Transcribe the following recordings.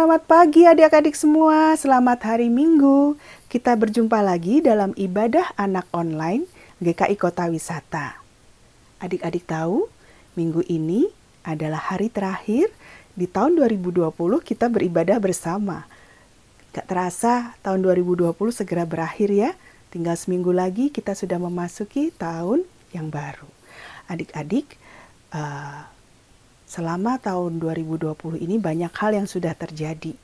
selamat pagi adik-adik semua, selamat hari Minggu. Kita berjumpa lagi dalam ibadah anak online GKI Kota Wisata. Adik-adik tahu, minggu ini adalah hari terakhir di tahun 2020 kita beribadah bersama. Gak terasa tahun 2020 segera berakhir ya, tinggal seminggu lagi kita sudah memasuki tahun yang baru. Adik-adik, selama tahun 2020 ini banyak hal yang sudah terjadi,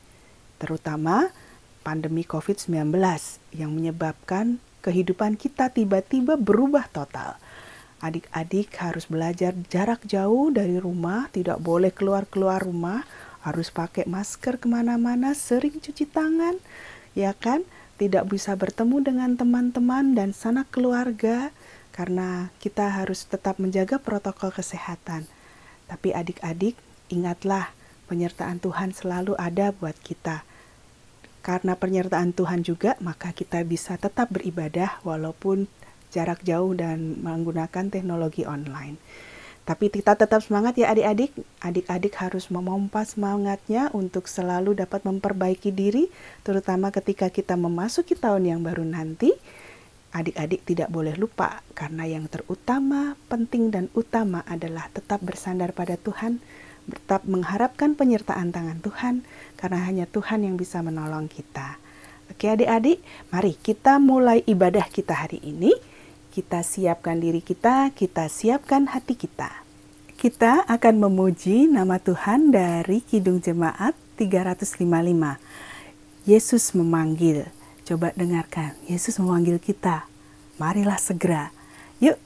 terutama pandemi COVID-19 yang menyebabkan kehidupan kita tiba-tiba berubah total. Adik-adik harus belajar jarak jauh dari rumah, tidak boleh keluar-keluar rumah, harus pakai masker kemana-mana, sering cuci tangan, ya kan? Tidak bisa bertemu dengan teman-teman dan sanak keluarga karena kita harus tetap menjaga protokol kesehatan. Tapi adik-adik, ingatlah penyertaan Tuhan selalu ada buat kita. Karena penyertaan Tuhan juga, maka kita bisa tetap beribadah walaupun jarak jauh dan menggunakan teknologi online. Tapi kita tetap semangat ya adik-adik. Adik-adik harus memompa semangatnya untuk selalu dapat memperbaiki diri, terutama ketika kita memasuki tahun yang baru nanti. Adik-adik tidak boleh lupa, karena yang terutama, penting dan utama adalah tetap bersandar pada Tuhan, tetap mengharapkan penyertaan tangan Tuhan, karena hanya Tuhan yang bisa menolong kita. Oke adik-adik, mari kita mulai ibadah kita hari ini. Kita siapkan diri kita siapkan hati kita. Kita akan memuji nama Tuhan dari Kidung Jemaat 355. Yesus memanggil. Coba dengarkan, Yesus memanggil kita. Marilah segera. Yuk,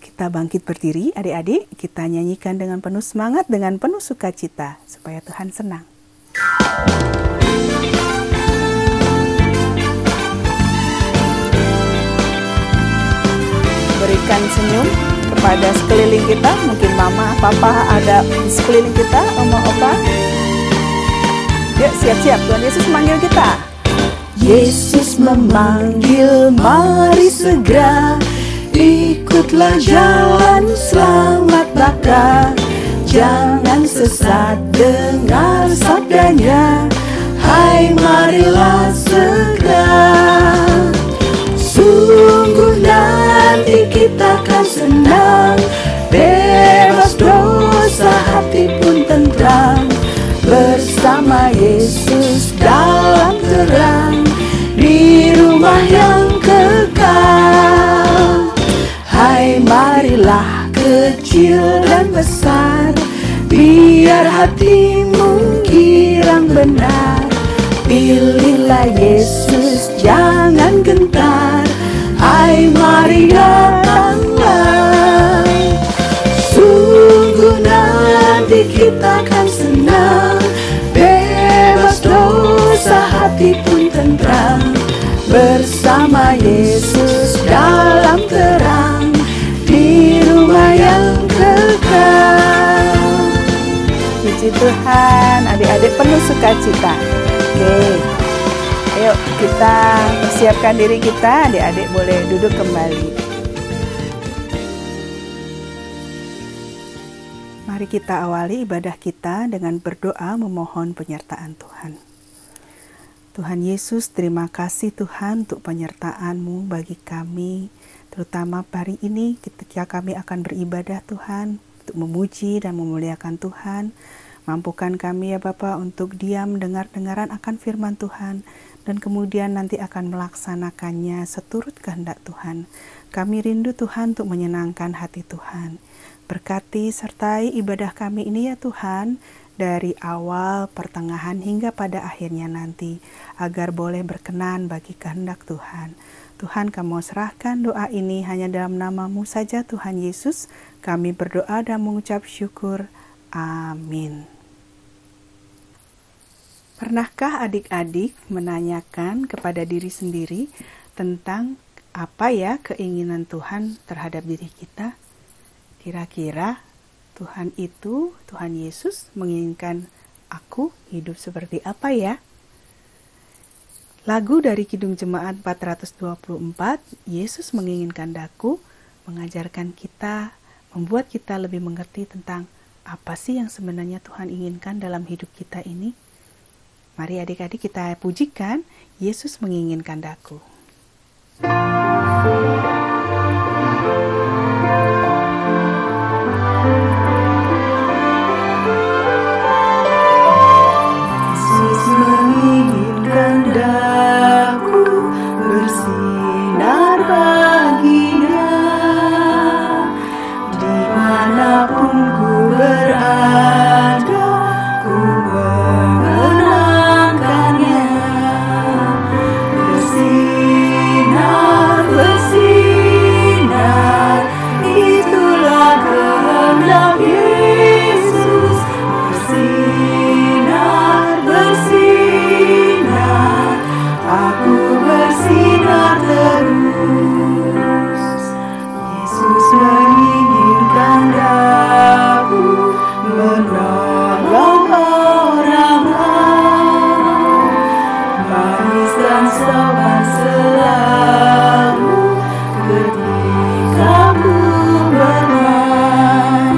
kita bangkit berdiri adik-adik. Kita nyanyikan dengan penuh semangat, dengan penuh sukacita, supaya Tuhan senang. Berikan senyum kepada sekeliling kita. Mungkin mama, papa ada di sekeliling kita, oma, opa. Yuk, siap-siap, Tuhan Yesus memanggil kita. Yesus memanggil, mari segera, ikutlah jalan selamat baka. Jangan sesat, dengar sabdanya, hai marilah segera. Sungguh nanti kita akan senang, bebas dosa, hati pun tentram, bersama Yesus dalam terang, di rumah yang kekal. Hai marilah kecil dan besar, biar hatimu girang benar. Pilihlah Yesus, jangan gentar, hai mari datanglah. Sungguh nanti kita akan senang, bebas dosa, hati pun tentram, bersama Yesus dalam terang, di rumah yang kekal. Puji Tuhan, adik-adik penuh sukacita. Oke, ayo kita persiapkan diri kita, adik-adik boleh duduk kembali. Mari kita awali ibadah kita dengan berdoa memohon penyertaan Tuhan. Tuhan Yesus, terima kasih Tuhan untuk penyertaan-Mu bagi kami, terutama hari ini ketika kami akan beribadah Tuhan, untuk memuji dan memuliakan Tuhan. Mampukan kami ya Bapa untuk diam dengar-dengaran akan firman Tuhan, dan kemudian nanti akan melaksanakannya seturut kehendak Tuhan. Kami rindu Tuhan untuk menyenangkan hati Tuhan. Berkati sertai ibadah kami ini ya Tuhan, dari awal, pertengahan, hingga pada akhirnya nanti, agar boleh berkenan bagi kehendak Tuhan. Tuhan, kami serahkan doa ini hanya dalam nama-Mu saja Tuhan Yesus. Kami berdoa dan mengucap syukur. Amin. Pernahkah adik-adik menanyakan kepada diri sendiri tentang apa ya keinginan Tuhan terhadap diri kita? Kira-kira Tuhan Yesus menginginkan aku hidup seperti apa ya? Lagu dari Kidung Jemaat 424, Yesus menginginkan daku, mengajarkan kita, membuat kita lebih mengerti tentang apa sih yang sebenarnya Tuhan inginkan dalam hidup kita ini. Mari adik-adik kita pujikan, Yesus menginginkan daku. Yesus menginginkan daku bersinar baginya, dimanapun ku berada, ku mengenangkannya. Bersinar, bersinar, itulah kehendak Yesus. Bersinar, bersinar, aku bersinar terus. Yesus menginginkan daku menolong orang lain, manis dan sopan selalu ketika ku bermain.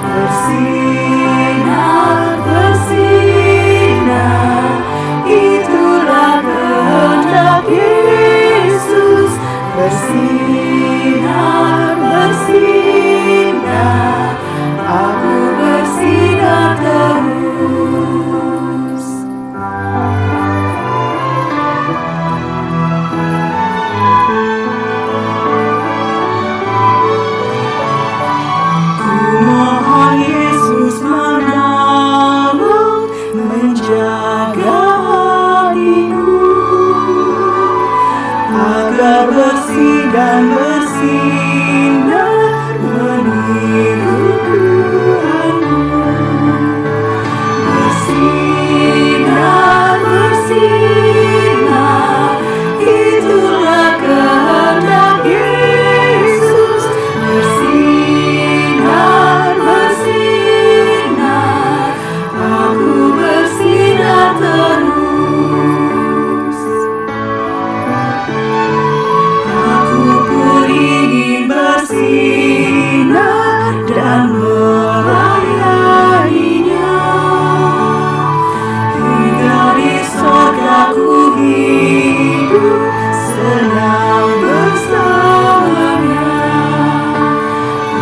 Bersinar, bersinar, itulah kehendak Yesus. Bersinar, bersinar, aku bersinar terus. Ku mohon Yesus menolong, menjaga hatiku, agar bersih dan bersinar meniru Tuhanku. Bersinar, bersinar, itulah kehendak Yesus. Bersinar, bersinar, aku bersinar terus. Aku pun ingin bersinar dan melayaninya, hingga di sorga ku hidup senang bersamanya.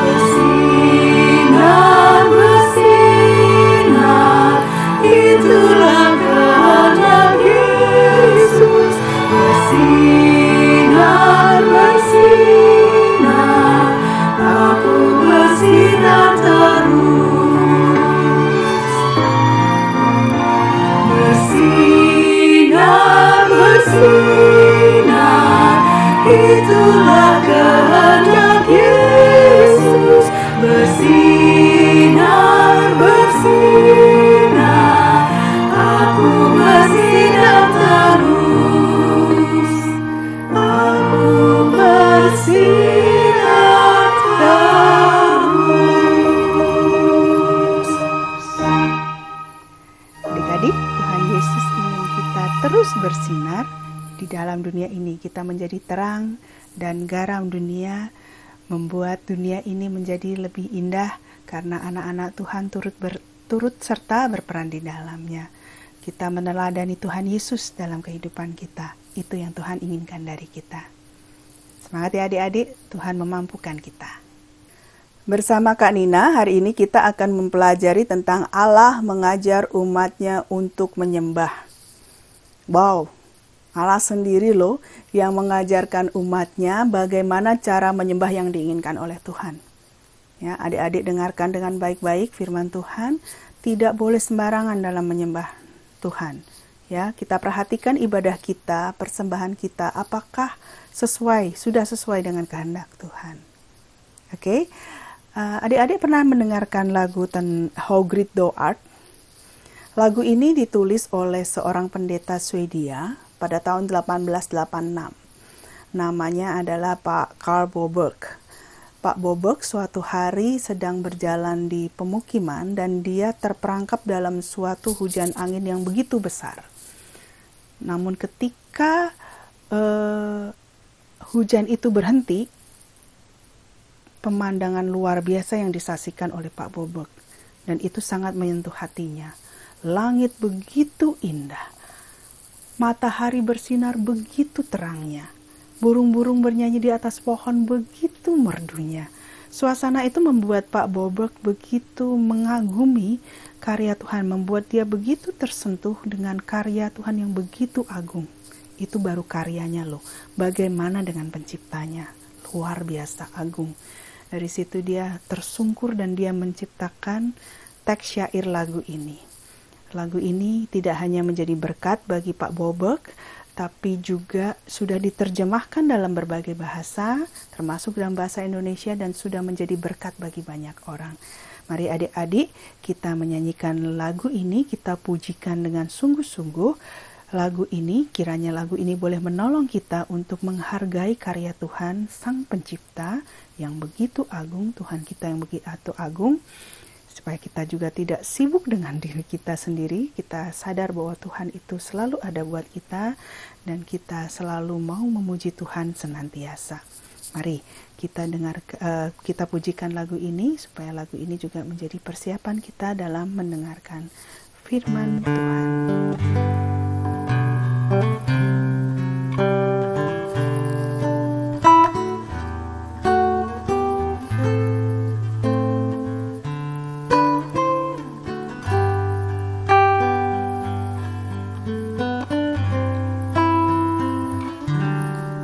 Bersinar, bersinar, itulah kehendak Yesus. Bersinar, bersinar, aku bersinar terus. Bersinar, bersinar, itulah kehendak Yesus. Bersinar, bersinar, aku bersinar terus. Aku bersinar terus. Adik-adik, Tuhan Yesus ingin kita terus bersinar di dalam dunia ini. Kita menjadi terang dan garam dunia, membuat dunia ini menjadi lebih indah karena anak-anak Tuhan turut serta berperan di dalamnya. Kita meneladani Tuhan Yesus dalam kehidupan kita. Itu yang Tuhan inginkan dari kita. Semangat ya adik-adik, Tuhan memampukan kita. Bersama Kak Nina, hari ini kita akan mempelajari tentang Allah mengajar umatnya untuk menyembah. Wow, Allah sendiri loh yang mengajarkan umatnya bagaimana cara menyembah yang diinginkan oleh Tuhan. Ya, adik-adik dengarkan dengan baik-baik firman Tuhan, tidak boleh sembarangan dalam menyembah Tuhan. Ya, kita perhatikan ibadah kita, persembahan kita, apakah sudah sesuai dengan kehendak Tuhan. Oke. Adik-adik pernah mendengarkan lagu How Great Thou Art? Lagu ini ditulis oleh seorang pendeta Swedia pada tahun 1886. Namanya adalah Pak Carl Boberg. Pak Boberg suatu hari sedang berjalan di pemukiman dan dia terperangkap dalam suatu hujan angin yang begitu besar. Namun ketika hujan itu berhenti, pemandangan luar biasa yang disaksikan oleh Pak Boberg, dan itu sangat menyentuh hatinya. Langit begitu indah. Matahari bersinar begitu terangnya. Burung-burung bernyanyi di atas pohon begitu merdunya. Suasana itu membuat Pak Boberg begitu mengagumi karya Tuhan, membuat dia begitu tersentuh dengan karya Tuhan yang begitu agung. Itu baru karyanya loh. Bagaimana dengan penciptanya? Luar biasa agung. Dari situ dia tersungkur dan dia menciptakan teks syair lagu ini. Lagu ini tidak hanya menjadi berkat bagi Pak Boberg, tapi juga sudah diterjemahkan dalam berbagai bahasa, termasuk dalam bahasa Indonesia, dan sudah menjadi berkat bagi banyak orang. Mari adik-adik kita menyanyikan lagu ini, kita pujikan dengan sungguh-sungguh lagu ini. Kiranya lagu ini boleh menolong kita untuk menghargai karya Tuhan, Sang Pencipta yang begitu agung, Tuhan kita yang begitu agung, supaya kita juga tidak sibuk dengan diri kita sendiri. Kita sadar bahwa Tuhan itu selalu ada buat kita dan kita selalu mau memuji Tuhan senantiasa. Mari kita pujikan lagu ini supaya lagu ini juga menjadi persiapan kita dalam mendengarkan firman Tuhan.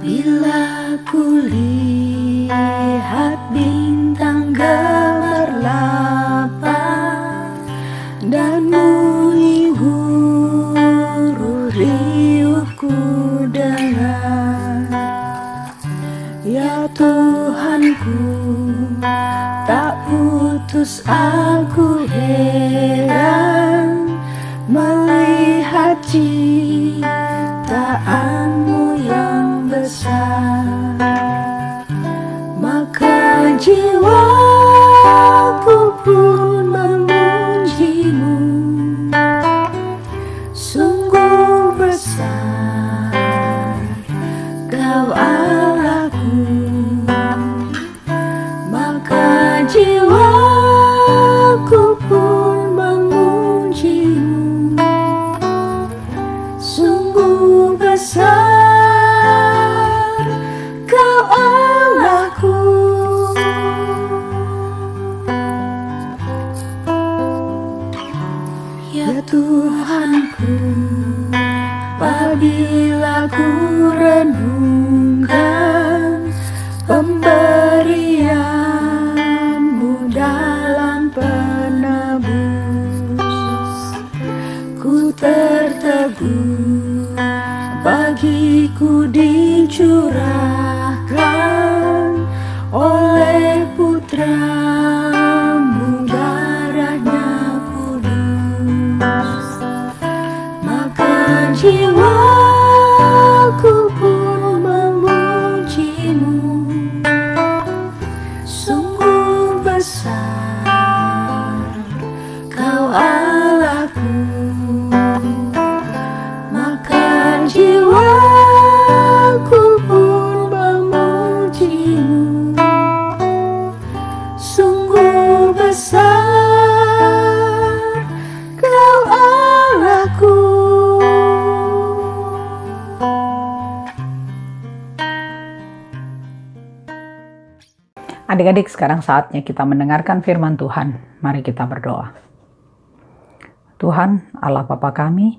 Bila kulihat bintang gemerlapan dan bunyi guru riuhku dengar, ya Tuhanku, tak putus aku heran melihat ciptaanmu yang besar. Maka jiwaku pun memujimu, sungguh besar Kau Allahku. Maka jiwaku pun memujimu, sungguh besar Kau Allahku. Ya Tuhanku, apabila ku renungkan pemberianmu dalam penebus, ku tertegun, bagiku dicurahkan oleh putramu darahnya kudus. Maka jiwaku pun memujimu, sungguh besar Kau Allahku. Maka jiwaku pun memujimu, sungguh besar Kau Allahku. Adik-adik, sekarang saatnya kita mendengarkan firman Tuhan. Mari kita berdoa. Tuhan, Allah Bapa kami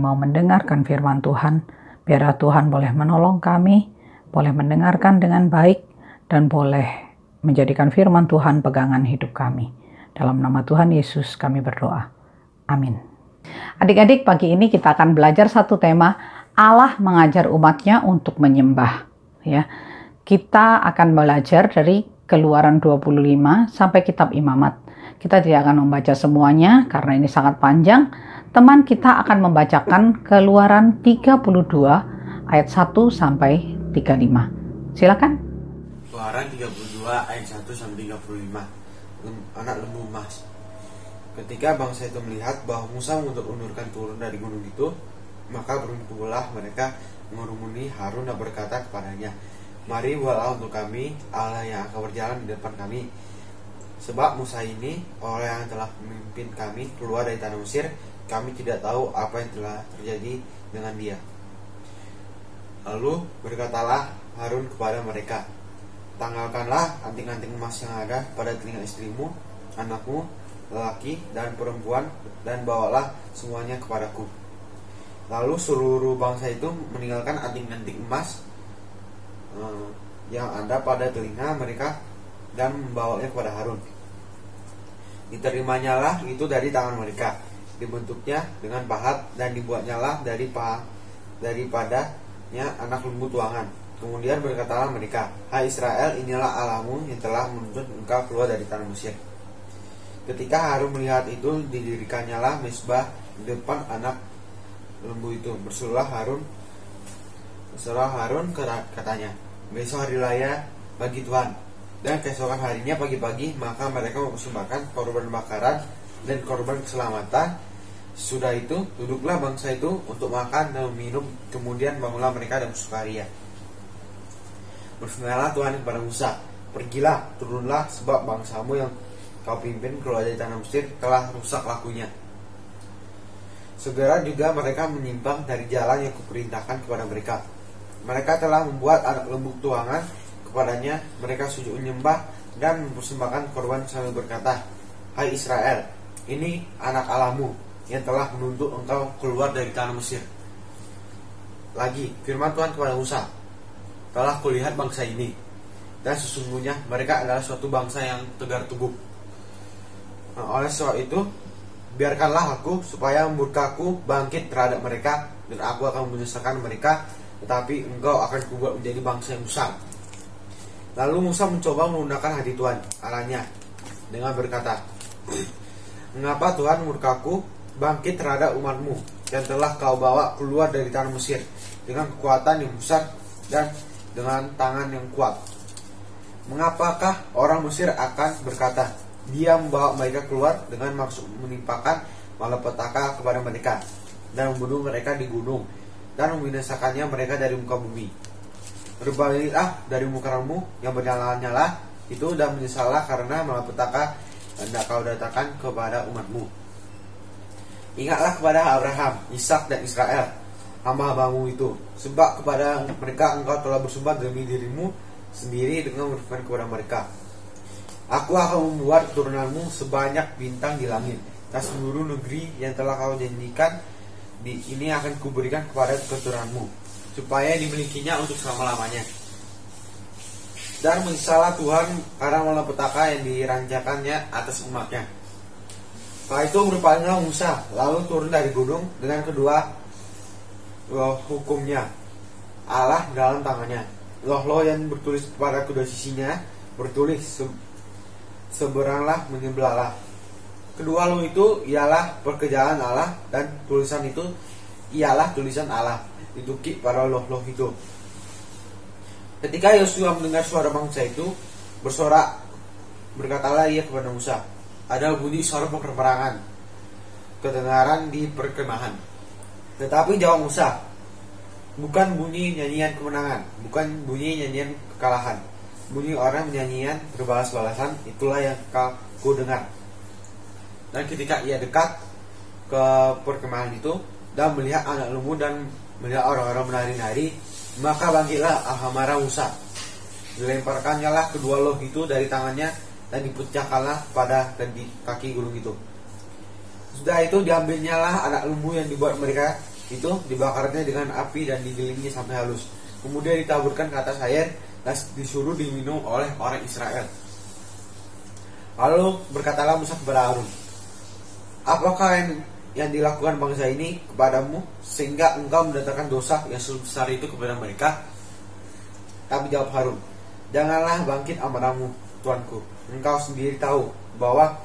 mau mendengarkan firman Tuhan. Biarlah Tuhan boleh menolong kami, boleh mendengarkan dengan baik, dan boleh menjadikan firman Tuhan pegangan hidup kami. Dalam nama Tuhan Yesus kami berdoa. Amin. Adik-adik, pagi ini kita akan belajar satu tema, Allah mengajar umatnya untuk menyembah. Ya. Kita akan belajar dari Keluaran 25 sampai kitab Imamat. Kita tidak akan membaca semuanya karena ini sangat panjang. Teman kita akan membacakan Keluaran 32 ayat 1 sampai 35. Silakan. Keluaran 32 ayat 1 sampai 35. Anak lembu emas. Ketika bangsa itu melihat bahwa Musa mengundurkan turun dari gunung itu, maka berkumpullah mereka mengurumuni Harun dan berkata kepadanya, "Mari buatlah untuk kami Allah yang akan berjalan di depan kami. Sebab Musa ini orang yang telah memimpin kami keluar dari tanah Mesir, kami tidak tahu apa yang telah terjadi dengan dia. Lalu berkatalah Harun kepada mereka, tanggalkanlah anting-anting emas yang ada pada telinga istrimu, anakmu, lelaki dan perempuan, dan bawalah semuanya kepadaku. Lalu seluruh bangsa itu meninggalkan anting-anting emas yang ada pada telinga mereka dan membawanya kepada Harun. Diterimanya itu dari tangan mereka, dibentuknya dengan pahat dan dibuatnyalah daripadanya anak lembu tuangan. Kemudian berkatalah mereka, hai Israel, inilah Allahmu yang telah menuntun engkau keluar dari tanah Mesir. Ketika Harun melihat itu, didirikannya mezbah di depan anak lembu itu. Berserulah Harun katanya, besok hari raya bagi Tuhan. Dan keesokan harinya pagi-pagi maka mereka mempersembahkan korban bakaran dan korban keselamatan. Sudah itu duduklah bangsa itu untuk makan dan minum. Kemudian bangunlah mereka dan bersukaria. Berfirmanlah Tuhan kepada Musa, pergilah, turunlah, sebab bangsamu yang kau pimpin keluar dari tanah Mesir telah rusak lakunya. Segera juga mereka menyimpang dari jalan yang kuperintahkan kepada mereka. Mereka telah membuat anak lembu tuangan kepadanya. Mereka sujud menyembah dan mempersembahkan korban sambil berkata, hai Israel, ini anak Allahmu yang telah menuntut engkau keluar dari tanah Mesir. Lagi firman Tuhan kepada Musa, telah kulihat bangsa ini, dan sesungguhnya mereka adalah suatu bangsa yang tegar tubuh. Oleh sebab itu, biarkanlah aku supaya murkaku bangkit terhadap mereka, dan aku akan menyusahkan mereka, tetapi engkau akan kubuat menjadi bangsa yang besar. Lalu Musa mencoba menggunakan hati Tuhan Allahnya dengan berkata, mengapa Tuhan murkaku bangkit terhadap umatmu yang telah kau bawa keluar dari tanah Mesir dengan kekuatan yang besar dan dengan tangan yang kuat? Mengapakah orang Mesir akan berkata, dia membawa mereka keluar dengan maksud menimpakan malapetaka kepada mereka dan membunuh mereka di gunung dan membinasakannya mereka dari muka bumi? Berbaliklah dari mungkarmu yang bernyala-nyala itu dan menyesallah karena malapetaka hendak kau datangkan kepada umatmu. Ingatlah kepada Abraham, Ishak dan Israel, hamba-hambamu itu, sebab kepada mereka engkau telah bersumpah demi dirimu sendiri dengan berfirman kepada mereka, aku akan membuat keturunanmu sebanyak bintang di langit, dan seluruh negeri yang telah kau janjikan ini akan kuberikan kepada keturunanmu, supaya dimilikinya untuk selama-lamanya. Dan menyesallah Tuhan karena malapetaka yang dirancakannya atas umatnya. Setelah itu berpalinglah Musa, lalu turun dari gunung dengan kedua loh hukumnya Allah dalam tangannya. Loh yang bertulis pada kedua sisinya bertulis, seberanglah menyebelahlah. Kedua loh itu ialah pekerjaan Allah, dan tulisan itu ialah tulisan Allah ditukik pada loh-loh itu. Ketika Yosua mendengar suara bangsa itu bersorak, berkatalah ia kepada Musa, ada bunyi suara peperangan kedengaran di perkemahan. Tetapi jawab Musa, bukan bunyi nyanyian kemenangan, bukan bunyi nyanyian kekalahan, bunyi orang nyanyian berbalas-balasan, itulah yang ku dengar. Dan ketika ia dekat ke perkemahan itu dan melihat anak lembu dan melihat orang-orang menari-nari, maka bangkitlah amarah Musa. Dilemparkannya lah kedua loh itu dari tangannya dan dipecahkanlah pada kaki gunung itu. Sudah itu diambilnya lah anak lembu yang dibuat mereka itu, dibakarnya dengan api dan digilingi sampai halus. Kemudian ditaburkan ke atas air dan disuruh diminum oleh orang Israel. Lalu berkatalah Musa kepada Harun, apakah yang dilakukan bangsa ini kepadamu sehingga engkau mendatangkan dosa yang sebesar itu kepada mereka? Tapi jawab Harun, janganlah bangkit amarahmu, tuanku. Engkau sendiri tahu bahwa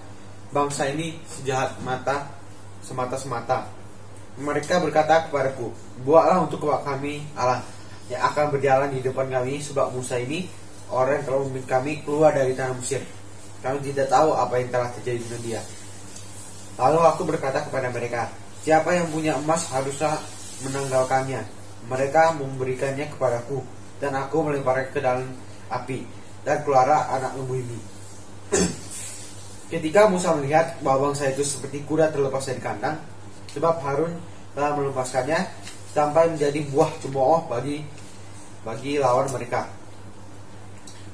bangsa ini sejahat mata semata-semata. Mereka berkata kepadaku, buatlah untuk kami Allah yang akan berjalan di depan kami, sebab Musa ini orang yang telah memimpin kami keluar dari tanah Mesir. Kami tidak tahu apa yang telah terjadi dengan dia. Lalu aku berkata kepada mereka, siapa yang punya emas haruslah menanggalkannya. Mereka memberikannya kepadaku, dan aku melemparnya ke dalam api, dan keluarlah anak lembu ini. Ketika Musa melihat bahwa bangsa itu seperti kuda terlepas dari kandang, sebab Harun telah melepaskannya sampai menjadi buah cemooh bagi lawan mereka.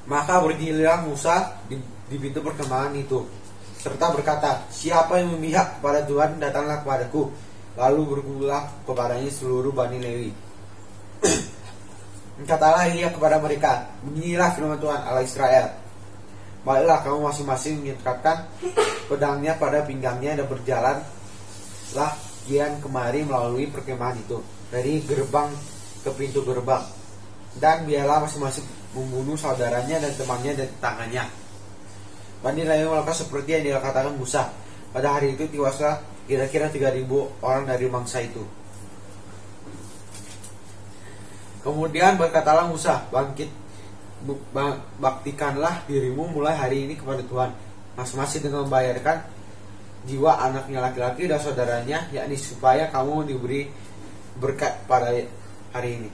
Maka berdirilah Musa di pintu perkemahan itu, serta berkata, "Siapa yang memihak kepada Tuhan, datanglah kepadaku." Lalu berkumpullah kepadanya seluruh Bani Lewi. Katalah ia kepada mereka, "Beginilah firman Tuhan Allah Israel. Baiklah kamu masing-masing menyekatkan pedangnya pada pinggangnya dan berjalanlah kian kemari melalui perkemahan itu, dari gerbang ke pintu gerbang. Dan biarlah masing-masing membunuh saudaranya dan temannya dan tetangganya." Bani Lewi melakukan seperti yang dikatakan Musa. Pada hari itu tewaslah kira-kira 3.000 orang dari bangsa itu. Kemudian berkatalah Musa, baktikanlah dirimu mulai hari ini kepada Tuhan, masing-masing dengan membayarkan jiwa anaknya laki-laki dan saudaranya, yakni supaya kamu diberi berkat pada hari ini.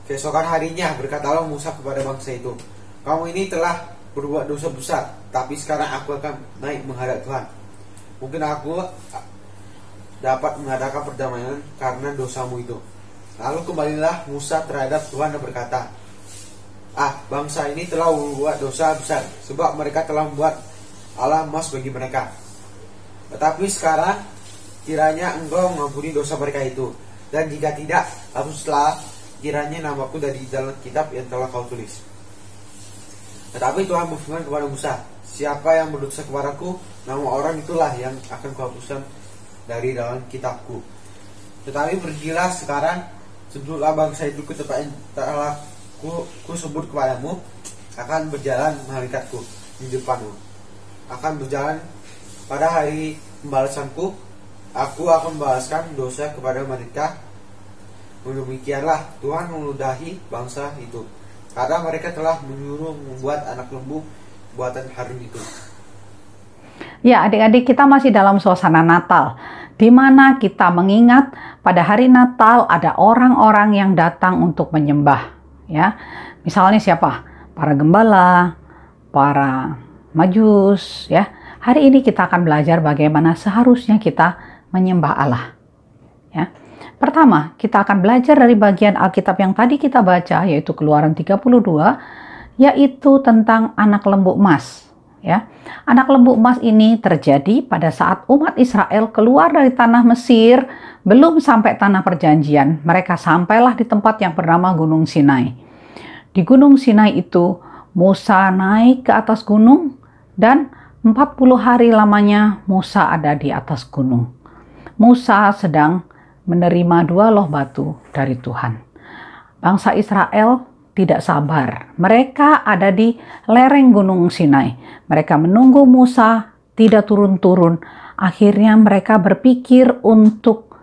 Keesokan harinya berkatalah Musa kepada bangsa itu, "Kamu ini telah berbuat dosa besar, tapi sekarang aku akan naik menghadap Tuhan. Mungkin aku dapat mengadakan perdamaian karena dosamu itu." Lalu kembalilah Musa terhadap Tuhan dan berkata, bangsa ini telah membuat dosa besar, sebab mereka telah membuat Allah emas bagi mereka. Tetapi sekarang kiranya engkau mengampuni dosa mereka itu, dan jika tidak, hapuslah kiranya namaku dari dalam kitab yang telah kau tulis. Tetapi Tuhan berfirman kepada Musa, "Siapa yang berdosa kepadaku, nama orang itulah yang akan kuhapuskan dari dalam kitabku. Tetapi pergilah sekarang, sebutlah bangsa itu ke tempat yang telah ku sebut kepadamu, akan berjalan malaikatku di depanmu, akan berjalan pada hari pembalasanku, aku akan membalaskan dosa kepada mereka." Demikianlah Tuhan meludahi bangsa itu, karena mereka telah menyuruh membuat anak lembu buatan Harun itu. Ya, adik-adik, kita masih dalam suasana Natal, di mana kita mengingat pada hari Natal ada orang-orang yang datang untuk menyembah. Ya, misalnya siapa? Para gembala, para majus. Ya, hari ini kita akan belajar bagaimana seharusnya kita menyembah Allah. Ya, pertama kita akan belajar dari bagian Alkitab yang tadi kita baca, yaitu Keluaran 32, yaitu tentang anak lembu emas. Ya, anak lembu emas ini terjadi pada saat umat Israel keluar dari tanah Mesir, belum sampai tanah perjanjian. Mereka sampailah di tempat yang bernama Gunung Sinai. Di Gunung Sinai itu Musa naik ke atas gunung, dan 40 hari lamanya Musa ada di atas gunung. Musa sedang menerima 2 loh batu dari Tuhan. Bangsa Israel tidak sabar. Mereka ada di lereng Gunung Sinai. Mereka menunggu Musa tidak turun-turun. Akhirnya mereka berpikir untuk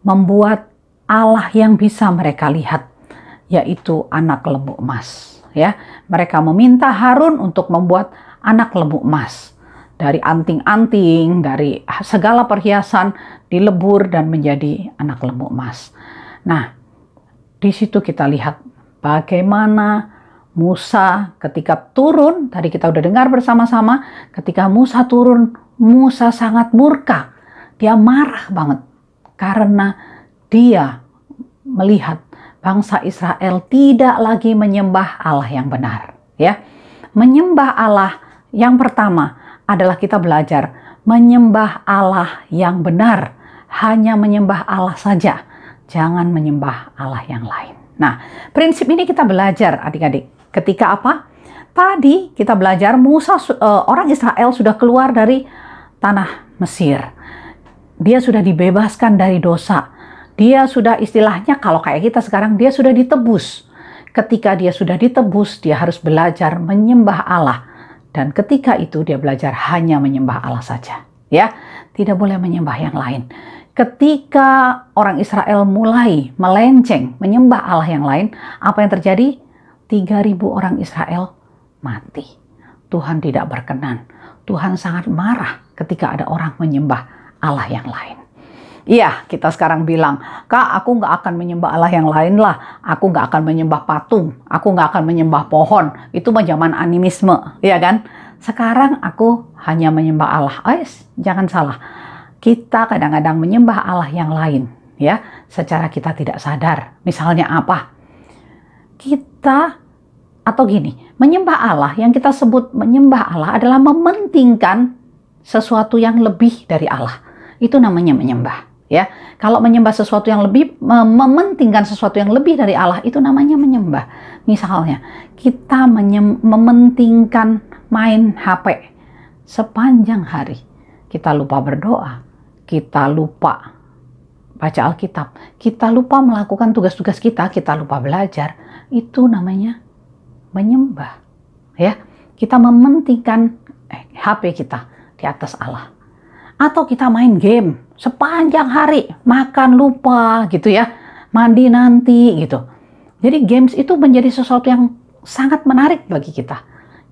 membuat Allah yang bisa mereka lihat, yaitu anak lembu emas. Ya, mereka meminta Harun untuk membuat anak lembu emas dari anting-anting, dari segala perhiasan, dilebur dan menjadi anak lembu emas. Nah, di situ kita lihat bagaimana Musa ketika turun, tadi kita udah dengar bersama-sama, ketika Musa turun, Musa sangat murka. Dia marah banget karena dia melihat bangsa Israel tidak lagi menyembah Allah yang benar. Ya, menyembah Allah yang pertama adalah kita belajar menyembah Allah yang benar, hanya menyembah Allah saja, jangan menyembah Allah yang lain. Nah, prinsip ini kita belajar adik-adik. Ketika apa? Tadi kita belajar orang Israel sudah keluar dari tanah Mesir. Dia sudah dibebaskan dari dosa. Dia sudah istilahnya kalau kayak kita sekarang, dia sudah ditebus. Ketika dia sudah ditebus, dia harus belajar menyembah Allah. Dan ketika itu dia belajar hanya menyembah Allah saja. Ya, tidak boleh menyembah yang lain. Ketika orang Israel mulai melenceng menyembah Allah yang lain, apa yang terjadi? 3.000 orang Israel mati. Tuhan tidak berkenan. Tuhan sangat marah ketika ada orang menyembah Allah yang lain. Iya, kita sekarang bilang, "Kak, aku nggak akan menyembah Allah yang lain lah. Aku nggak akan menyembah patung. Aku nggak akan menyembah pohon." Itu mah zaman animisme, ya kan? sekarang aku hanya menyembah Allah. Jangan salah. Kita kadang-kadang menyembah Allah yang lain, ya, secara kita tidak sadar. Misalnya apa? Kita, atau gini, menyembah Allah, yang kita sebut menyembah Allah adalah mementingkan sesuatu yang lebih dari Allah. Itu namanya menyembah, ya. Kalau menyembah sesuatu yang lebih, mementingkan sesuatu yang lebih dari Allah, itu namanya menyembah. Misalnya, kita mementingkan main HP sepanjang hari. Kita lupa berdoa, kita lupa baca Alkitab, kita lupa melakukan tugas-tugas kita lupa belajar. Itu namanya menyembah, ya. Kita mementingkan HP kita di atas Allah. Atau kita main game sepanjang hari, makan lupa gitu ya, mandi nanti gitu. Jadi games itu menjadi sesuatu yang sangat menarik bagi kita.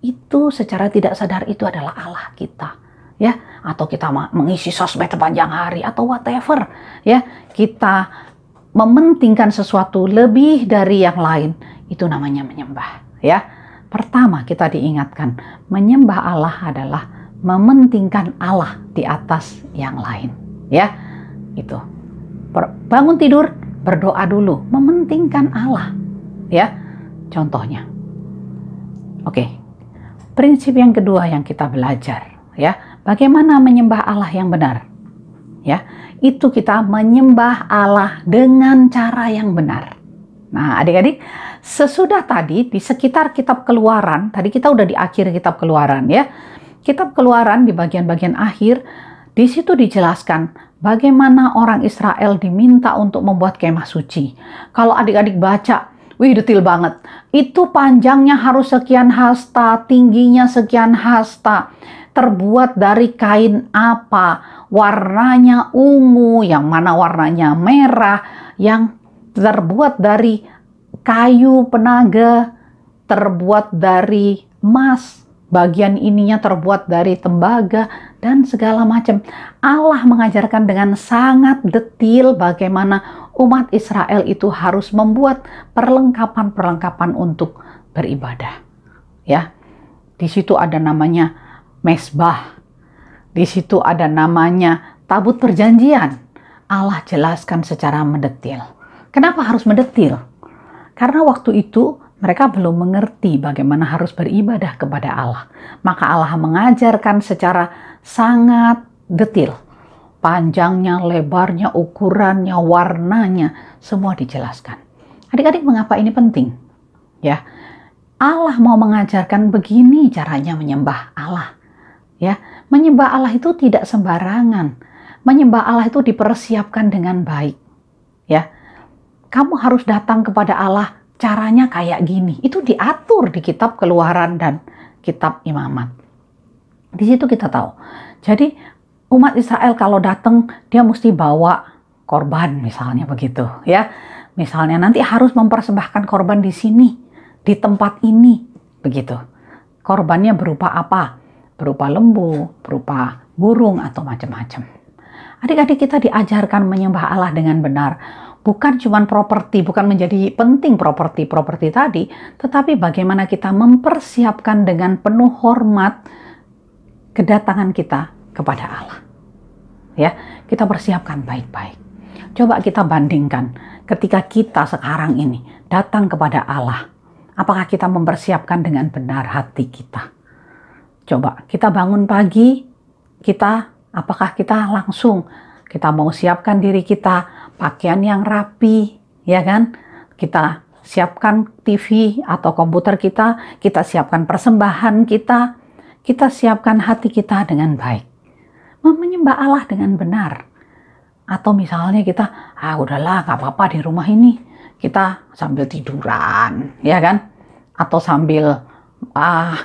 Itu secara tidak sadar itu adalah Allah kita, ya. Atau kita mengisi sosmed sepanjang hari atau whatever, ya. Kita mementingkan sesuatu lebih dari yang lain, itu namanya menyembah, ya. Pertama kita diingatkan, menyembah Allah adalah mementingkan Allah di atas yang lain, ya. Itu. Bangun tidur, berdoa dulu, mementingkan Allah, ya. Contohnya. Oke. Prinsip yang kedua yang kita belajar, ya, bagaimana menyembah Allah yang benar, ya, itu kita menyembah Allah dengan cara yang benar. Nah, adik-adik, sesudah tadi di sekitar kitab Keluaran, tadi kita udah di akhir kitab Keluaran, ya, kitab Keluaran di bagian-bagian akhir, di situ dijelaskan bagaimana orang Israel diminta untuk membuat kemah suci. Kalau adik-adik baca, wih, detail banget. Itu panjangnya harus sekian hasta, tingginya sekian hasta. Terbuat dari kain apa? Warnanya ungu, yang mana warnanya merah, yang terbuat dari kayu penaga, terbuat dari emas, bagian ininya terbuat dari tembaga, dan segala macam. Allah mengajarkan dengan sangat detail bagaimana umat Israel itu harus membuat perlengkapan-perlengkapan untuk beribadah. Ya, di situ ada namanya mesbah, di situ ada namanya tabut perjanjian. Allah jelaskan secara mendetil. Kenapa harus mendetil? Karena waktu itu mereka belum mengerti bagaimana harus beribadah kepada Allah. Maka Allah mengajarkan secara sangat detail. Panjangnya, lebarnya, ukurannya, warnanya, semua dijelaskan. Adik-adik, mengapa ini penting? Ya, Allah mau mengajarkan begini caranya menyembah Allah. Ya, menyembah Allah itu tidak sembarangan. Menyembah Allah itu dipersiapkan dengan baik. Ya, kamu harus datang kepada Allah, caranya kayak gini. Itu diatur di kitab Keluaran dan kitab Imamat. Di situ kita tahu. Jadi umat Israel kalau datang, dia mesti bawa korban, misalnya begitu, ya. Misalnya nanti harus mempersembahkan korban di sini, di tempat ini, begitu. Korbannya berupa apa? Berupa lembu, berupa burung, atau macam-macam. Adik-adik, kita diajarkan menyembah Allah dengan benar. Bukan cuma properti, bukan menjadi penting properti tadi, tetapi bagaimana kita mempersiapkan dengan penuh hormat kedatangan kita kepada Allah. Ya, kita persiapkan baik-baik. Coba kita bandingkan ketika kita sekarang ini datang kepada Allah. Apakah kita mempersiapkan dengan benar hati kita? Coba kita bangun pagi, apakah kita langsung kita mau siapkan diri kita, pakaian yang rapi, ya kan? Kita siapkan TV atau komputer kita siapkan persembahan kita siapkan hati kita dengan baik. Menyembah Allah dengan benar. Atau misalnya kita, udahlah, gak apa-apa di rumah ini. Kita sambil tiduran, ya kan? Atau sambil,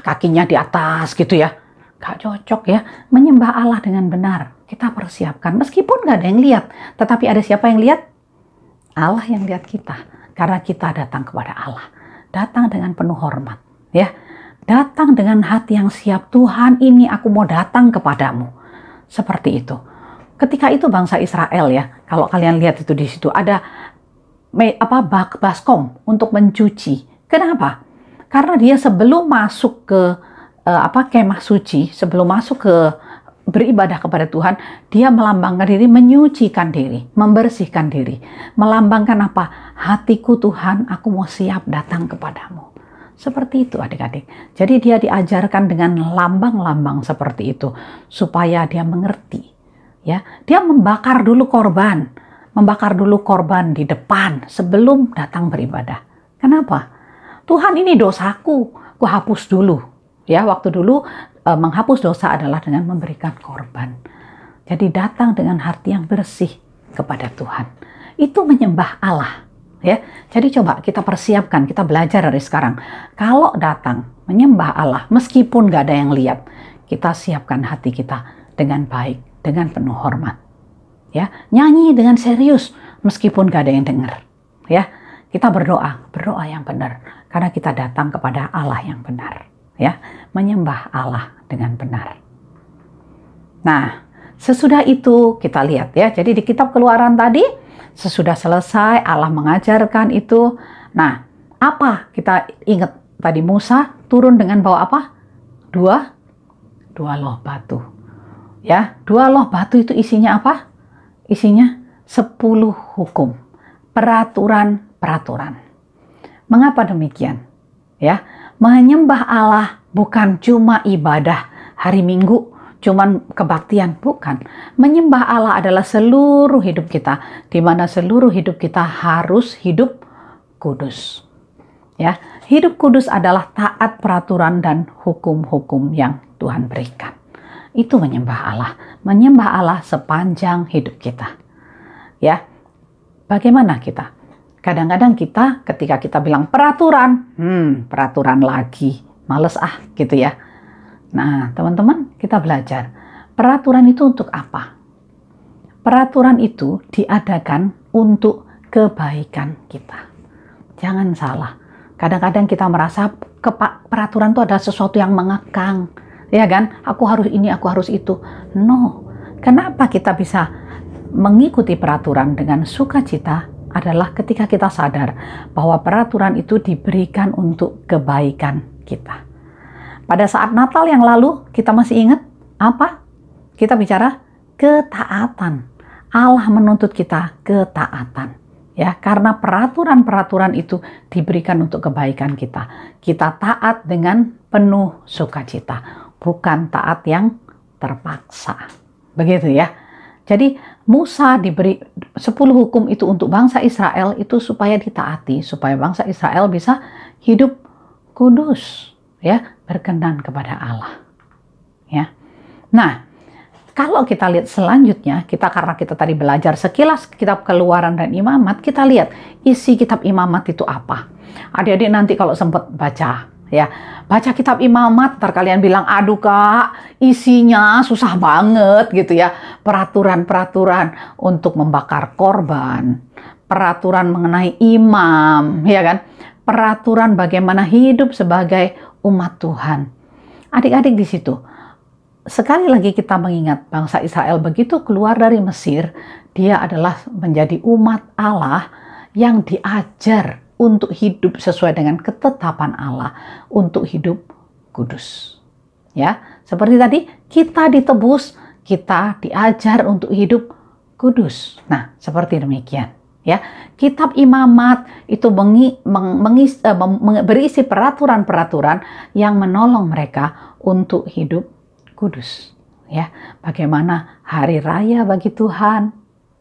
kakinya di atas gitu ya. Gak cocok ya. Menyembah Allah dengan benar. Kita persiapkan. Meskipun gak ada yang lihat. Tetapi ada siapa yang lihat? Allah yang lihat kita. Karena kita datang kepada Allah. Datang dengan penuh hormat. Ya. Datang dengan hati yang siap. Tuhan, ini aku mau datang kepadamu. Seperti itu. Ketika itu bangsa Israel ya, kalau kalian lihat itu di situ ada baskom untuk mencuci. Kenapa? Karena dia sebelum masuk ke kemah suci, sebelum masuk ke beribadah kepada Tuhan, dia melambangkan diri, menyucikan diri, membersihkan diri. Melambangkan apa? Hatiku Tuhan, aku mau siap datang kepadamu. Seperti itu adik-adik. Jadi dia diajarkan dengan lambang-lambang seperti itu supaya dia mengerti. Ya, dia membakar dulu korban di depan sebelum datang beribadah. Kenapa? Tuhan, ini dosaku, ku hapus dulu. Ya, waktu dulu menghapus dosa adalah dengan memberikan korban. Jadi datang dengan hati yang bersih kepada Tuhan. Itu menyembah Allah. Ya, jadi coba kita persiapkan, kita belajar dari sekarang. Kalau datang menyembah Allah, meskipun gak ada yang lihat, kita siapkan hati kita dengan baik, dengan penuh hormat. Ya, nyanyi dengan serius, meskipun gak ada yang dengar. Ya, kita berdoa yang benar, karena kita datang kepada Allah yang benar. Ya, menyembah Allah dengan benar. Nah, sesudah itu kita lihat ya. Jadi di kitab Keluaran tadi, sesudah selesai Allah mengajarkan itu. Nah, apa kita ingat tadi? Musa turun dengan bawa apa? Dua loh batu. Ya, 2 loh batu itu isinya apa? Isinya 10 hukum, peraturan. Mengapa demikian? Ya, menyembah Allah bukan cuma ibadah hari Minggu, cuman kebaktian, bukan. Menyembah Allah adalah seluruh hidup kita, di mana seluruh hidup kita harus hidup kudus. Ya, hidup kudus adalah taat peraturan dan hukum-hukum yang Tuhan berikan. Itu menyembah Allah. Menyembah Allah sepanjang hidup kita. Ya, bagaimana kita? Kadang-kadang kita ketika kita bilang peraturan, peraturan lagi, males gitu ya. Nah, teman-teman, kita belajar. Peraturan itu untuk apa? Peraturan itu diadakan untuk kebaikan kita. Jangan salah. Kadang-kadang kita merasa peraturan itu adalah sesuatu yang mengekang. Ya kan? Aku harus ini, aku harus itu. No. Kenapa kita bisa mengikuti peraturan dengan sukacita? Adalah ketika kita sadar bahwa peraturan itu diberikan untuk kebaikan kita. Pada saat Natal yang lalu, kita masih ingat apa? Kita bicara ketaatan. Allah menuntut kita ketaatan. Ya, karena peraturan-peraturan itu diberikan untuk kebaikan kita. Kita taat dengan penuh sukacita, bukan taat yang terpaksa. Begitu ya. Jadi Musa diberi 10 hukum itu untuk bangsa Israel itu supaya ditaati, supaya bangsa Israel bisa hidup kudus, ya, berkenan kepada Allah. Ya. Nah, kalau kita lihat selanjutnya, karena kita tadi belajar sekilas kitab Keluaran dan Imamat, kita lihat isi kitab Imamat itu apa. Adik-adik nanti kalau sempat baca, ya, baca kitab Imamat, ntar kalian bilang, aduh kak, isinya susah banget gitu ya. Peraturan-peraturan untuk membakar korban, peraturan mengenai imam, ya kan, peraturan bagaimana hidup sebagai umat Tuhan. Adik-adik di situ, sekali lagi kita mengingat bangsa Israel begitu keluar dari Mesir, dia adalah menjadi umat Allah yang diajar untuk hidup sesuai dengan ketetapan Allah, untuk hidup kudus. Ya, seperti tadi kita ditebus, kita diajar untuk hidup kudus. Nah, seperti demikian. Ya, kitab Imamat itu berisi peraturan-peraturan yang menolong mereka untuk hidup kudus. Ya, bagaimana hari raya bagi Tuhan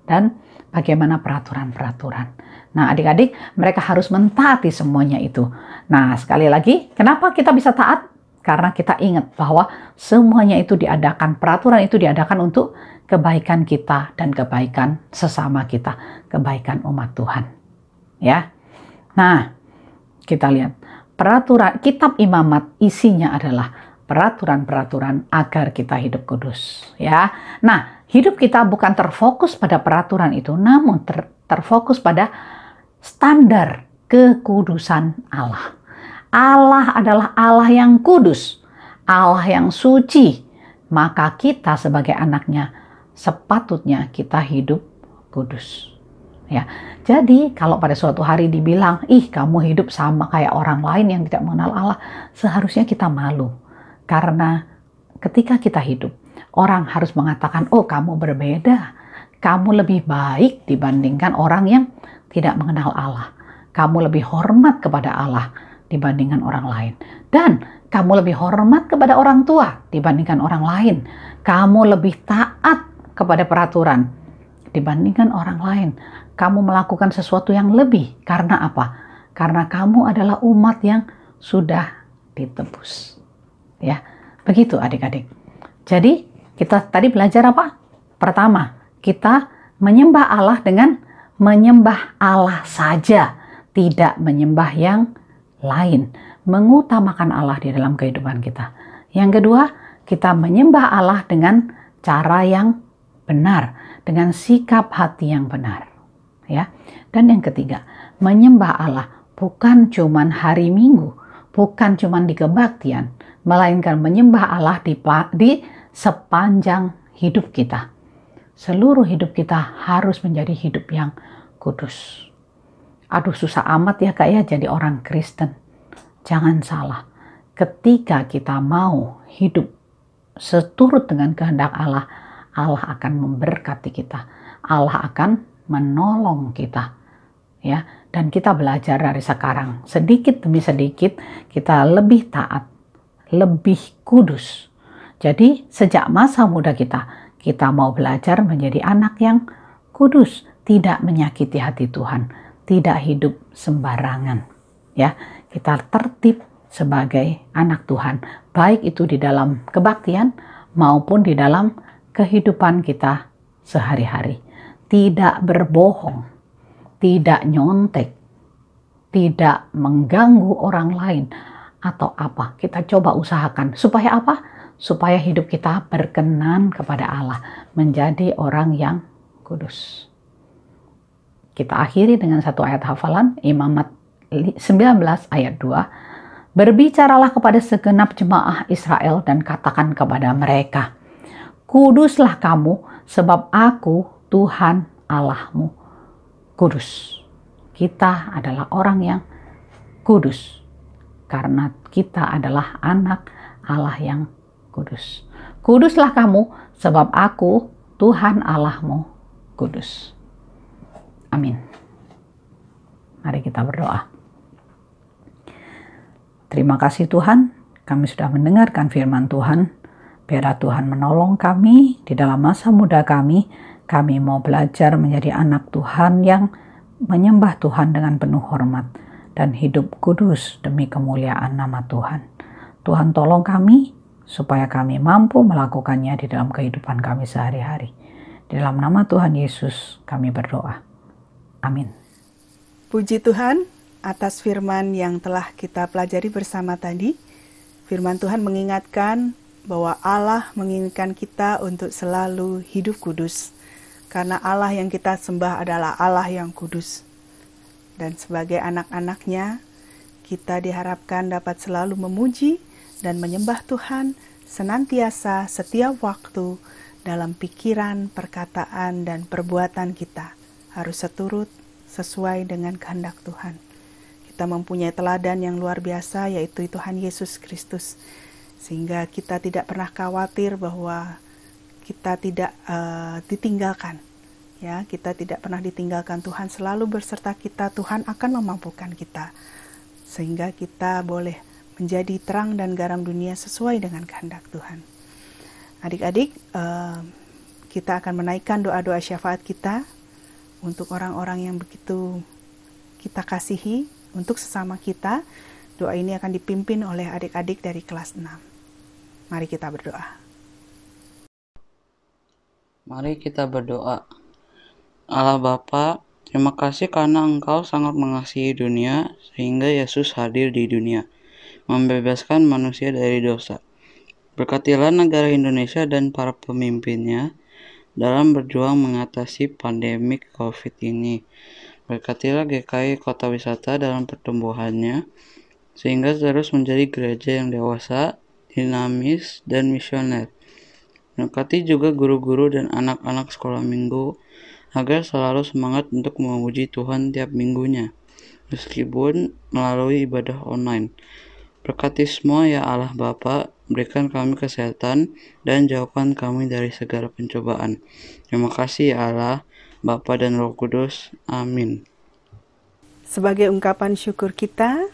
dan bagaimana peraturan-peraturan. Nah, adik-adik, mereka harus mentaati semuanya itu. Nah, sekali lagi, kenapa kita bisa taat? Karena kita ingat bahwa semuanya itu diadakan, peraturan itu diadakan untuk kebaikan kita dan kebaikan sesama kita, kebaikan umat Tuhan. Ya. Nah, kita lihat peraturan kitab Imamat isinya adalah peraturan-peraturan agar kita hidup kudus, ya. Nah, hidup kita bukan terfokus pada peraturan itu, namun terfokus pada standar kekudusan Allah. Allah adalah Allah yang kudus, Allah yang suci. Maka kita sebagai anaknya sepatutnya kita hidup kudus. Ya, jadi kalau pada suatu hari dibilang, ih kamu hidup sama kayak orang lain yang tidak mengenal Allah, seharusnya kita malu. Karena ketika kita hidup, orang harus mengatakan, oh kamu berbeda, kamu lebih baik dibandingkan orang yang tidak mengenal Allah. Kamu lebih hormat kepada Allah dibandingkan orang lain. Dan kamu lebih hormat kepada orang tua dibandingkan orang lain. Kamu lebih taat kepada peraturan dibandingkan orang lain. Kamu melakukan sesuatu yang lebih. Karena apa? Karena kamu adalah umat yang sudah ditebus. Ya, begitu adik-adik. Jadi kita tadi belajar apa? Pertama, kita menyembah Allah dengan menyembah Allah saja, tidak menyembah yang lain, mengutamakan Allah di dalam kehidupan kita. Yang kedua, kita menyembah Allah dengan cara yang benar, dengan sikap hati yang benar. Ya. Dan yang ketiga, menyembah Allah bukan cuman hari Minggu, bukan cuman di kebaktian, melainkan menyembah Allah di sepanjang hidup kita. Seluruh hidup kita harus menjadi hidup yang kudus. Aduh, susah amat ya Kak ya jadi orang Kristen. Jangan salah. Ketika kita mau hidup seturut dengan kehendak Allah, Allah akan memberkati kita. Allah akan menolong kita. Ya, dan kita belajar dari sekarang. Sedikit demi sedikit kita lebih taat, lebih kudus. Jadi sejak masa muda kita mau belajar menjadi anak yang kudus, tidak menyakiti hati Tuhan, tidak hidup sembarangan. Ya, kita tertib sebagai anak Tuhan, baik itu di dalam kebaktian maupun di dalam kehidupan kita sehari-hari. Tidak berbohong, tidak nyontek, tidak mengganggu orang lain atau apa. Kita coba usahakan supaya apa? Supaya hidup kita berkenan kepada Allah, menjadi orang yang kudus. Kita akhiri dengan satu ayat hafalan, Imamat 19 ayat 2. Berbicaralah kepada segenap jemaah Israel dan katakan kepada mereka, kuduslah kamu sebab aku Tuhan Allahmu kudus. Kita adalah orang yang kudus karena kita adalah anak Allah yang kudus. Kuduslah kamu sebab aku Tuhan Allahmu kudus. Amin. Mari kita berdoa. Terima kasih Tuhan, kami sudah mendengarkan firman Tuhan. Biarlah Tuhan menolong kami di dalam masa muda kami. Kami mau belajar menjadi anak Tuhan yang menyembah Tuhan dengan penuh hormat dan hidup kudus demi kemuliaan nama Tuhan. Tuhan tolong kami supaya kami mampu melakukannya di dalam kehidupan kami sehari-hari. Di dalam nama Tuhan Yesus kami berdoa. Amin. Puji Tuhan atas firman yang telah kita pelajari bersama tadi. Firman Tuhan mengingatkan bahwa Allah menginginkan kita untuk selalu hidup kudus. Karena Allah yang kita sembah adalah Allah yang kudus. Dan sebagai anak-anaknya, kita diharapkan dapat selalu memuji dan menyembah Tuhan senantiasa setiap waktu dalam pikiran, perkataan, dan perbuatan kita. Harus sesuai dengan kehendak Tuhan. Kita mempunyai teladan yang luar biasa, yaitu Tuhan Yesus Kristus. Sehingga kita tidak pernah khawatir bahwa kita tidak ditinggalkan. Ya, kita tidak pernah ditinggalkan. Tuhan selalu berserta kita. Tuhan akan memampukan kita. Sehingga kita boleh menjadi terang dan garam dunia sesuai dengan kehendak Tuhan. Adik-adik, kita akan menaikkan doa-doa syafaat kita untuk orang-orang yang begitu kita kasihi, untuk sesama kita. Doa ini akan dipimpin oleh adik-adik dari kelas 6. Mari kita berdoa. Mari kita berdoa. Allah Bapa, terima kasih karena Engkau sangat mengasihi dunia sehingga Yesus hadir di dunia, membebaskan manusia dari dosa. Berkatilah negara Indonesia dan para pemimpinnya dalam berjuang mengatasi pandemi COVID ini. Berkatilah GKI Kota Wisata dalam pertumbuhannya, sehingga terus menjadi gereja yang dewasa, dinamis, dan misioner. Berkati juga guru-guru dan anak-anak sekolah minggu, agar selalu semangat untuk memuji Tuhan tiap minggunya, meskipun melalui ibadah online. Berkati semua ya Allah Bapa, berikan kami kesehatan dan jauhkan kami dari segala pencobaan. Terima kasih ya Allah, Bapa dan Roh Kudus. Amin. Sebagai ungkapan syukur kita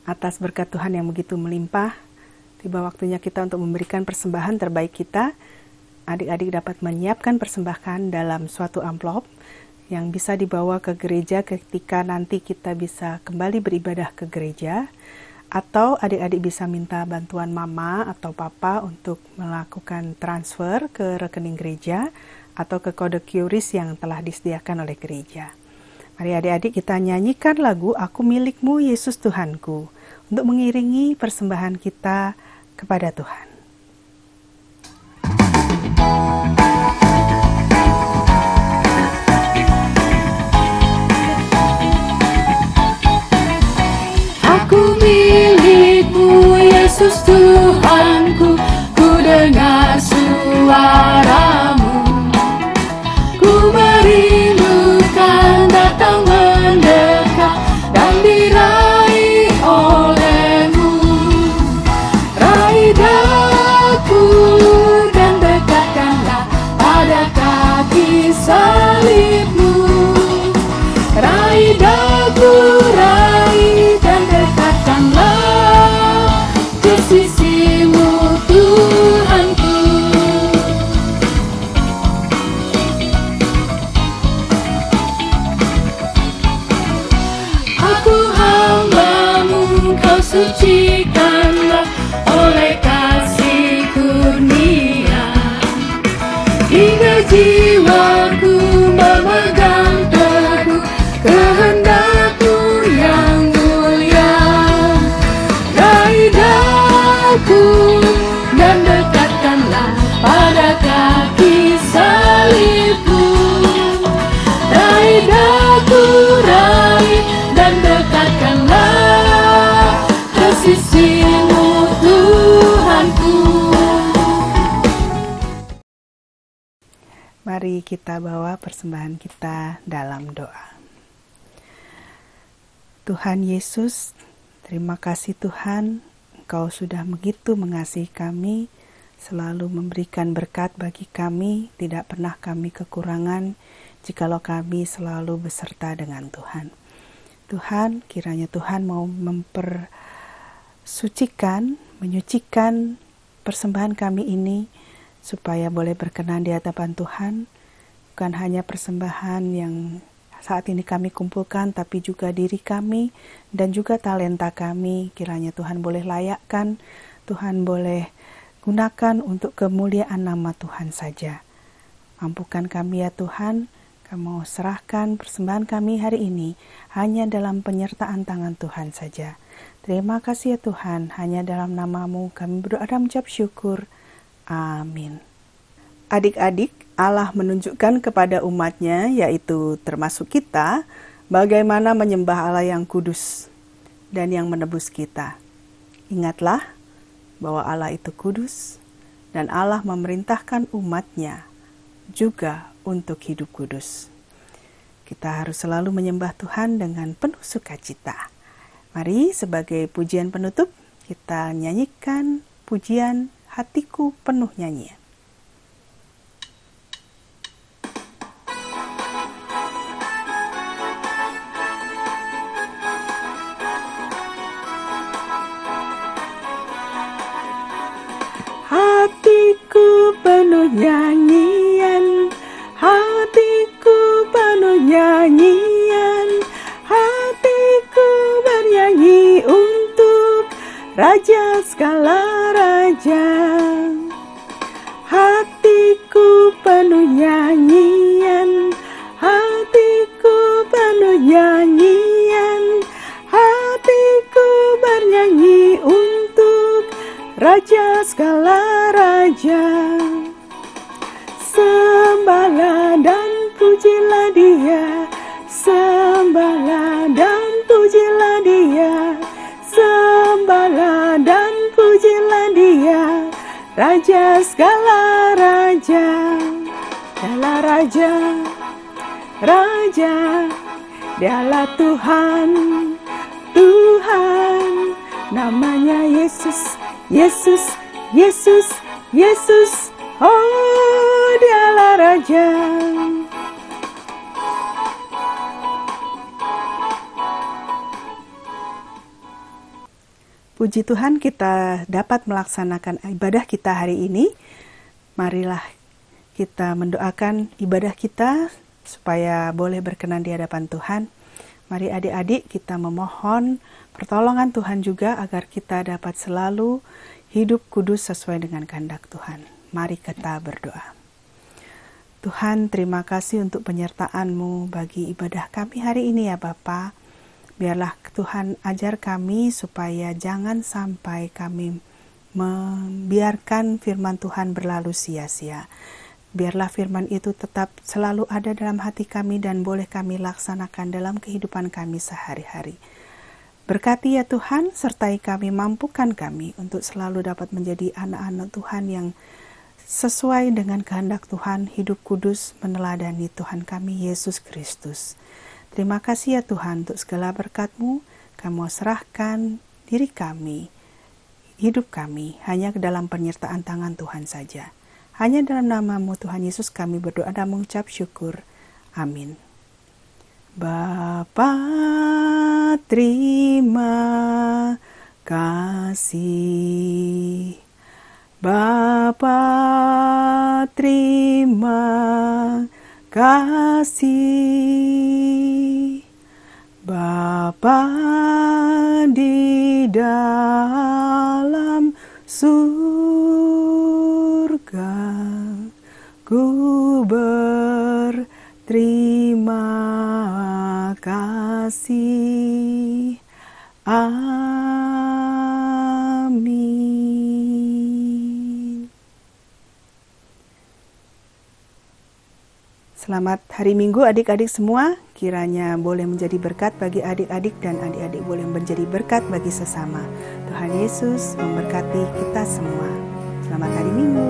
atas berkat Tuhan yang begitu melimpah, tiba waktunya kita untuk memberikan persembahan terbaik kita. Adik-adik dapat menyiapkan persembahan dalam suatu amplop yang bisa dibawa ke gereja ketika nanti kita bisa kembali beribadah ke gereja. Atau adik-adik bisa minta bantuan mama atau papa untuk melakukan transfer ke rekening gereja atau ke kode QRIS yang telah disediakan oleh gereja. Mari adik-adik kita nyanyikan lagu Aku Milikmu Yesus Tuhanku untuk mengiringi persembahan kita kepada Tuhan. Aku milikmu Yesus Tuhanku, ku dengar suaramu, ku merindukan datang mendekat dan diraih olehmu. Raih daku dan dekatkanlah pada kaki salibmu. Raih daku, raih dan dekatkanlah di sisimu Tuhanku. Aku hambamu, kau sucikanlah oleh kasih kurnia, hingga jiwaku memegang teguh kehendakmu yang mulia. Raih daku dan dekatkanlah pada kaki salibmu. Raih daku, raih dan dekatkanlah ke sisimu Tuhanku. Mari kita bawa persembahan kita dalam doa. Tuhan Yesus, terima kasih Tuhan, Engkau sudah begitu mengasihi kami, selalu memberikan berkat bagi kami, tidak pernah kami kekurangan, jikalau kami selalu beserta dengan Tuhan. Tuhan, kiranya Tuhan mau menyucikan persembahan kami ini, supaya boleh berkenan di hadapan Tuhan, bukan hanya persembahan yang saat ini kami kumpulkan, tapi juga diri kami dan juga talenta kami. Kiranya Tuhan boleh layakkan, Tuhan boleh gunakan untuk kemuliaan nama Tuhan saja. Mampukan kami ya Tuhan, Kamu serahkan persembahan kami hari ini hanya dalam penyertaan tangan Tuhan saja. Terima kasih ya Tuhan, hanya dalam nama-Mu kami berdoa dan mengucap syukur. Amin. Adik-adik, Allah menunjukkan kepada umat-Nya, yaitu termasuk kita, bagaimana menyembah Allah yang kudus dan yang menebus kita. Ingatlah bahwa Allah itu kudus dan Allah memerintahkan umat-Nya juga untuk hidup kudus. Kita harus selalu menyembah Tuhan dengan penuh sukacita. Mari sebagai pujian penutup kita nyanyikan pujian Hatiku Penuh Nyanyian. Hatiku penuh nyanyian, hatiku penuh nyanyian, hatiku bernyanyi untuk Raja segala raja. Hatiku penuh nyanyian, hatiku penuh nyanyian, hatiku bernyanyi untuk Raja segala raja. Sembahlah dan pujilah Dia, sembahlah dan pujilah Dia, sembahlah dan pujilah Dia, Raja segala raja. Dialah Raja, Raja, Dialah Tuhan, Tuhan, Namanya Yesus, Yesus, Yesus, Yesus. Oh, Dialah Raja. Puji Tuhan, kita dapat melaksanakan ibadah kita hari ini. Marilah kita mendoakan ibadah kita supaya boleh berkenan di hadapan Tuhan. Mari adik-adik kita memohon pertolongan Tuhan juga agar kita dapat selalu hidup kudus sesuai dengan kehendak Tuhan. Mari kita berdoa. Tuhan, terima kasih untuk penyertaan-Mu bagi ibadah kami hari ini ya Bapa. Biarlah Tuhan ajar kami supaya jangan sampai kami membiarkan firman Tuhan berlalu sia-sia. Biarlah firman itu tetap selalu ada dalam hati kami dan boleh kami laksanakan dalam kehidupan kami sehari-hari. Berkati ya Tuhan, sertai kami, mampukan kami untuk selalu dapat menjadi anak-anak Tuhan yang sesuai dengan kehendak Tuhan, hidup kudus, meneladani Tuhan kami, Yesus Kristus. Terima kasih ya Tuhan untuk segala berkat-Mu. Kamu serahkan diri kami, hidup kami, hanya ke dalam penyertaan tangan Tuhan saja. Hanya dalam nama-Mu Tuhan Yesus kami berdoa dan mengucap syukur. Amin. Bapa, terima kasih. Bapa, terima kasih. Bapa di dalam surga, ku berterima kasih. Amin. Selamat hari Minggu adik-adik semua. Kiranya boleh menjadi berkat bagi adik-adik dan adik-adik boleh menjadi berkat bagi sesama. Tuhan Yesus memberkati kita semua. Selamat hari Minggu.